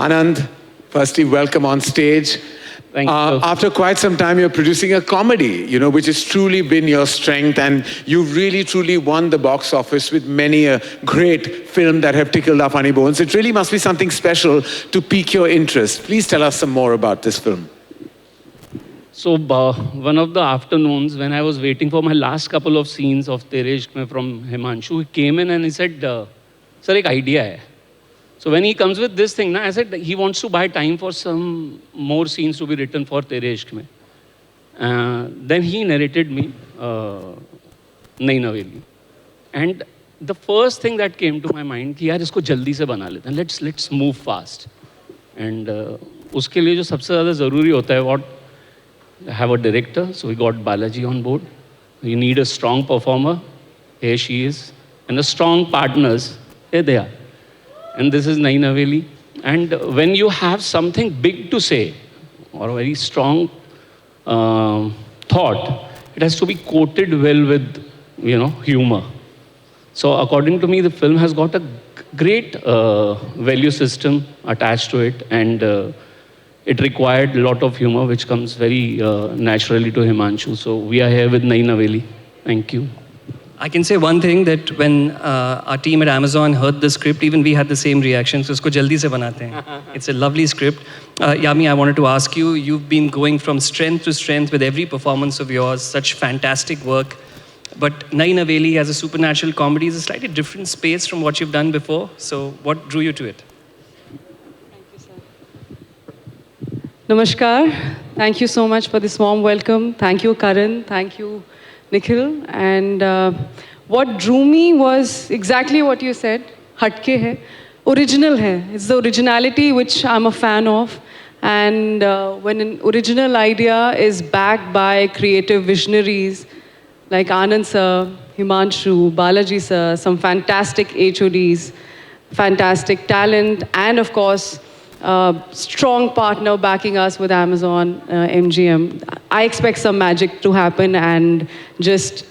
Anand, firstly, welcome on stage. Thank you. After quite some time, you're producing a comedy, which has truly been your strength, and you've really, truly won the box office with many a great film that have tickled our funny bones. It really must be something special to pique your interest. Please tell us some more about this film. So, one of the afternoons when I was waiting for my last couple of scenes of Tere Ishq Mein from Himanshu, he came in and he said, Sir, ek idea hai. So when he comes with this thing, I said he wants to buy time for some more scenes to be written for Tere Ishq Mein. Then he narrated me Nayi Naveli. And the first thing that came to my mind कि यार इसको जल्दी से बना लेते हैं, let's move fast. And उसके लिए जो सबसे ज़्यादा ज़रूरी होता है what have a director, so we got Balaji on board. You need a strong performer, here she is, and a strong partners, here they are. And this is Nayi Naveli. And when you have something big to say, or a very strong thought, it has to be coated well with, humor. So according to me, the film has got a great value system attached to it, and it required a lot of humor, which comes very naturally to Himanshu. So we are here with Nayi Naveli. Thank you. I can say one thing, that when our team at Amazon heard the script, even we had the same reaction. So, isko jaldi se banate hain. It's a lovely script. Yami, I wanted to ask you, you've been going from strength to strength with every performance of yours, such fantastic work. But Nayi Naveli as a supernatural comedy is a slightly different space from what you've done before. So, what drew you to it? Namaskar. Thank you so much for this warm welcome. Thank you, Karan. Thank you, Nikhil. And what drew me was exactly what you said. Hatke hai. Original hai. It's the originality which I'm a fan of. And when an original idea is backed by creative visionaries like Anand sir, Himanshu, Balaji sir, some fantastic HODs, fantastic talent, and of course, strong partner backing us with Amazon, MGM. I expect some magic to happen, and just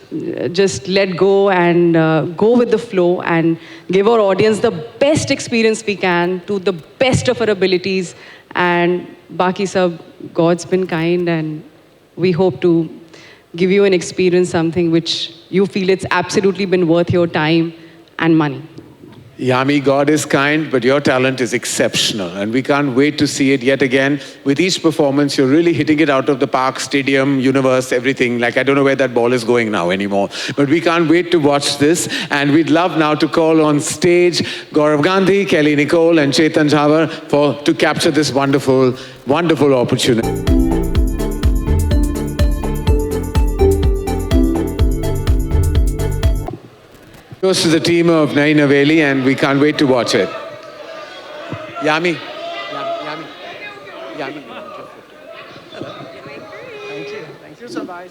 let go and go with the flow and give our audience the best experience we can to the best of our abilities. And Baki sab, God's been kind, and we hope to give you an experience, something which you feel it's absolutely been worth your time and money. Yami, God is kind, but your talent is exceptional. And we can't wait to see it yet again. With each performance, you're really hitting it out of the park, stadium, universe, everything. Like, I don't know where that ball is going now anymore. But we can't wait to watch this. And we'd love now to call on stage Gaurav Gandhi, Kelly Nicole, and Chetan Jhawar to capture this wonderful, wonderful opportunity. Goes to the team of Nayi Naveli, and we can't wait to watch it. Yami. Yami. Hello. Thank you. Thank you so much.